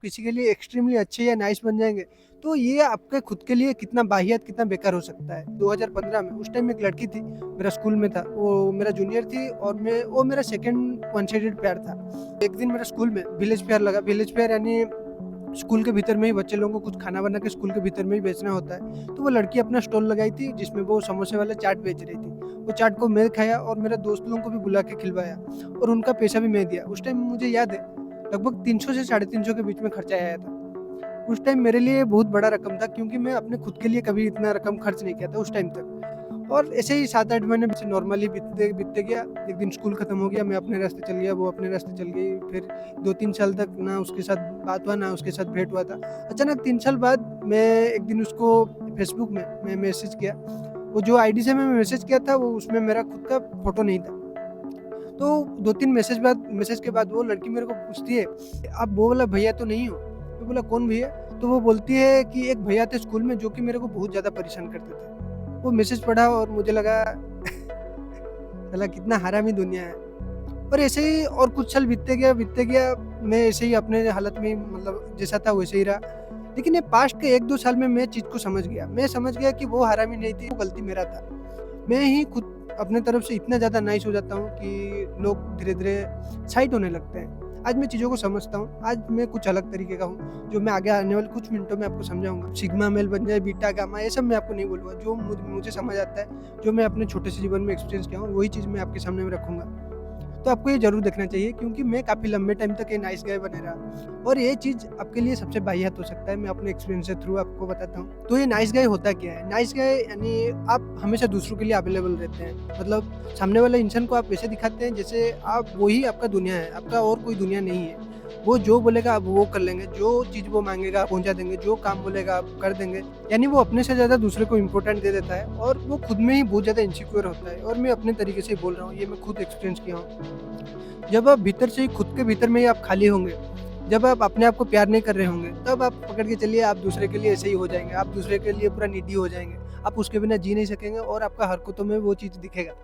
किसी के लिए एक्सट्रीमली अच्छे या नाइस बन जाएँगे, तो ये आपके खुद के लिए कितना वाहियात, कितना बेकार हो सकता है। 2015 में उस टाइम एक लड़की थी, मेरा स्कूल में था, वो मेरा जूनियर थी और वो मेरा सेकंड वन साइडेड प्यार था। एक दिन मेरे स्कूल में विलेज फेयर लगा, विलेज फेयर यानी स्कूल के भीतर में ही बच्चे लोगों को कुछ खाना बना के स्कूल के भीतर में ही बेचना होता है। तो वो लड़की अपना स्टॉल लगाई थी जिसमें वो समोसे वाला चाट बेच रही थी। वो चाट को मैं खाया और मेरे दोस्त लोगों को भी बुला के खिलवाया और उनका पैसा भी मैं दिया। उस टाइम मुझे याद है लगभग 300 से 350 के बीच में खर्चा आया था। उस टाइम मेरे लिए बहुत बड़ा रकम था क्योंकि मैं अपने खुद के लिए कभी इतना रकम खर्च नहीं किया था उस टाइम तक। और ऐसे ही 7-8 महीने वैसे नॉर्मली बीतते बीतते गया। एक दिन स्कूल खत्म हो गया, मैं अपने रास्ते चल गया, वो अपने रास्ते चल गई। फिर 2-3 साल तक ना उसके साथ बात हुआ, ना उसके साथ भेंट हुआ था। अचानक 3 साल बाद मैं एक दिन उसको फेसबुक में मैं मैसेज किया। वो जो आईडी से मैं मैसेज किया था वो उसमें मेरा खुद का फ़ोटो नहीं था। तो 2-3 मैसेज के बाद वो लड़की मेरे को पूछती है, "आप वो वाला भैया तो नहीं हो?" मैं बोला, "कौन भैया?" तो वो बोलती है कि एक भैया थे स्कूल में जो कि मेरे को बहुत ज़्यादा परेशान करते थे। वो मैसेज पढ़ा और मुझे लगा साला कितना हरामी दुनिया है। और ऐसे ही और कुछ साल बीतते गया, मैं ऐसे ही अपने हालत में मतलब जैसा था वैसे ही रहा। लेकिन ये पास्ट के 1-2 साल में मैं चीज़ को समझ गया। मैं समझ गया कि वो हरामी नहीं थी, वो गलती मेरा था। मैं ही खुद अपने तरफ से इतना ज़्यादा नाइस हो जाता हूँ कि लोग धीरे-धीरे साइड होने लगते हैं। आज मैं चीज़ों को समझता हूँ, आज मैं कुछ अलग तरीके का हूँ, जो मैं आगे आने वाले कुछ मिनटों में आपको समझाऊँगा। सिग्मा मेल बन जाए, बीटा, गामा ये सब मैं आपको नहीं बोलूँगा। जो मुझे समझ आता है, जो मैं अपने छोटे से जीवन में एक्सपीरियंस किया हूँ, वही चीज़ मैं आपके सामने में रखूँगा। तो आपको ये ज़रूर देखना चाहिए क्योंकि मैं काफ़ी लंबे टाइम तक ये नाइस गाय बने रहा और ये चीज़ आपके लिए सबसे वाहियात हो सकता है। मैं अपने एक्सपीरियंस के थ्रू आपको बताता हूँ। तो ये नाइस गाय होता क्या है? नाइस गाय यानी आप हमेशा दूसरों के लिए अवेलेबल रहते हैं। मतलब सामने वाले इंसान को आप वैसे दिखाते हैं जैसे आप वो ही आपका दुनिया है, आपका और कोई दुनिया नहीं है। वो जो बोलेगा आप वो कर लेंगे, जो चीज़ वो माँगेगा आप पहुँचा देंगे, जो काम बोलेगा आप कर देंगे। यानी वो अपने से ज़्यादा दूसरे को इम्पोर्टेंट दे देता है और वो खुद में ही बहुत ज़्यादा इनसिक्योर होता है और मैं अपने तरीके से ही बोल रहा हूँ, ये मैं खुद एक्सपीरियंस किया हूँ। जब आप भीतर से ही खुद के भीतर में ही आप खाली होंगे, जब आप अपने आप को प्यार नहीं कर रहे होंगे, तब आप पकड़ के चलिए आप दूसरे के लिए ऐसे ही हो जाएँगे, आप दूसरे के लिए पूरा नीडी हो जाएँगे। आप उसके बिना जी नहीं सकेंगे और आपका हरकतों में वो चीज़ दिखेगा।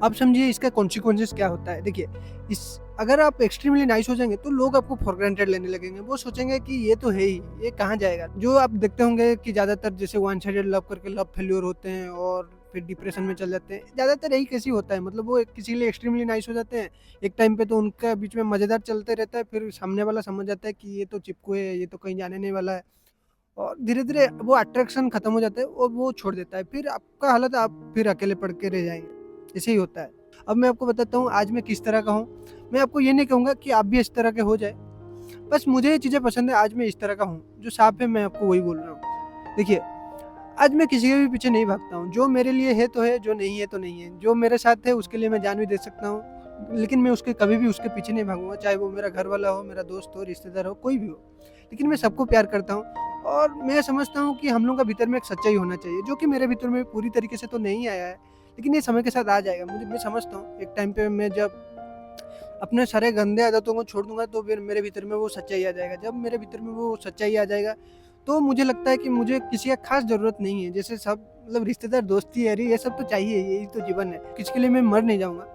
अब समझिए इसका कॉन्सिक्वेंसेस क्या होता है। देखिए, इस अगर आप एक्सट्रीमली नाइस हो जाएँगे तो लोग आपको फॉर ग्रांटेड लेने लगेंगे। वो सोचेंगे कि ये तो है ही, ये कहाँ जाएगा। जो आप देखते होंगे कि ज़्यादातर जैसे वन साइडेड लव करके लव फेल्योर होते हैं और फिर डिप्रेशन में चले जाते हैं। ज़्यादातर यही केस ही होता है। मतलब वो किसी के लिए एक्सट्रीमली नाइस हो जाते हैं। एक टाइम पे तो उनका बीच में मज़ेदार चलते रहता है, फिर सामने वाला समझ जाता है कि ये तो चिपकू है, ये तो कहीं जाने नहीं वाला है। और धीरे-धीरे वो अट्रैक्शन खत्म हो जाता है और वो छोड़ देता है। फिर आपका हालत आप फिर अकेले पड़ के रह जाएँगे। ऐसे ही होता है। अब मैं आपको बताता हूँ आज मैं किस तरह का हूँ। मैं आपको ये नहीं कहूँगा कि आप भी इस तरह के हो जाएँ। बस मुझे ये चीज़ें पसंद है, आज मैं इस तरह का हूँ। जो साफ है मैं आपको वही बोल रहा हूँ। देखिए, आज मैं किसी के भी पीछे नहीं भागता हूँ। जो मेरे लिए है तो है, जो नहीं है तो नहीं है। जो मेरे साथ है उसके लिए मैं जान भी दे सकता हूँ। लेकिन मैं उसके कभी भी उसके पीछे नहीं भागूँगा, चाहे वो मेरा घरवाला हो, मेरा दोस्त हो, रिश्तेदार हो, कोई भी हो। लेकिन मैं सबको प्यार करता हूँ और मैं समझता हूँ कि हम लोगों का भीतर में एक सच्चाई होना चाहिए, जो कि मेरे भीतर में पूरी तरीके से तो नहीं आया है, लेकिन ये समय के साथ आ जाएगा। मैं समझता हूँ एक टाइम पे मैं जब अपने सारे गंदे आदतों को छोड़ दूँगा तो फिर मेरे भीतर में वो सच्चाई आ जाएगा। जब मेरे भीतर में वो सच्चाई आ जाएगा, तो मुझे लगता है कि मुझे किसी का ख़ास ज़रूरत नहीं है। जैसे सब मतलब रिश्तेदार, दोस्ती, यारी ये सब तो चाहिए, यही तो जीवन है। किसी के लिए मैं मर नहीं जाऊँगा,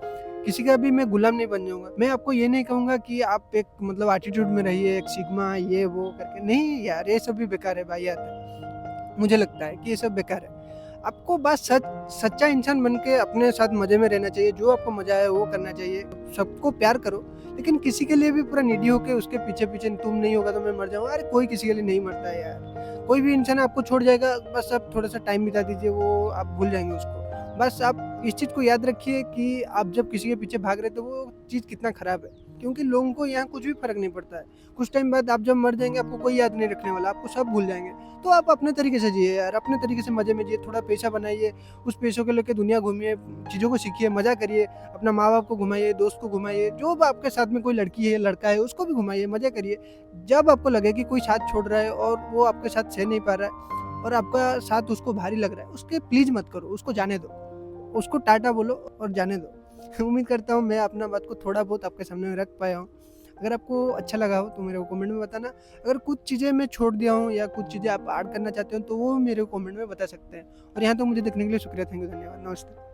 किसी का भी मैं गुलाम नहीं बन जाऊँगा। मैं आपको ये नहीं कहूँगा कि आप एक मतलब एटीट्यूड में रहिए, एक सिग्मा ये वो करके, नहीं यार ये सब भी बेकार है, वाहियात है। मुझे लगता है कि ये सब बेकार है। आपको बस सच्चा इंसान बन के अपने साथ मज़े में रहना चाहिए, जो आपको मज़ा आए वो करना चाहिए। सबको प्यार करो, लेकिन किसी के लिए भी पूरा नीडी होके उसके पीछे-पीछे तुम नहीं होगा तो मैं मर जाऊँगा, अरे कोई किसी के लिए नहीं मरता है यार। कोई भी इंसान आपको छोड़ जाएगा, बस आप थोड़ा-सा टाइम बिता दीजिए, वो आप भूल जाएँगे उसको। बस आप इस चीज़ को याद रखिए कि आप जब किसी के पीछे भाग रहे हो तो वो चीज़ कितना खराब है, क्योंकि लोगों को यहाँ कुछ भी फ़र्क नहीं पड़ता है। कुछ टाइम बाद आप जब मर जाएँगे आपको कोई याद नहीं रखने वाला, आपको सब भूल जाएँगे। तो आप अपने तरीके से जिए यार, अपने तरीके से मज़े में जिए, थोड़ा पैसा बनाइए, उस पैसों को लेके दुनिया घूमिए, चीज़ों को सीखिए, मज़ा करिए, अपना माँ-बाप को घुमाइए, दोस्त को घुमाइए, जो भी आपके साथ में कोई लड़की है, लड़का है, उसको भी घुमाइए, मज़े करिए। जब आपको लगे कि कोई साथ छोड़ रहा है और वो आपके साथ सह नहीं पा रहा है और आपका साथ उसको भारी लग रहा है, उसके प्लीज़ मत करो, उसको जाने दो। उसको टाटा बोलो और जाने दो। उम्मीद करता हूँ मैं अपना बात को थोड़ा बहुत आपके सामने रख पाया हूँ। अगर आपको अच्छा लगा हो तो मेरे को कमेंट में बताना। अगर कुछ चीज़ें मैं छोड़ दिया हूँ या कुछ चीज़ें आप ऐड करना चाहते हो तो वो मेरे को कमेंट में बता सकते हैं। और यहाँ तक मुझे देखने के लिए शुक्रिया, थैंक यू, धन्यवाद, नमस्ते।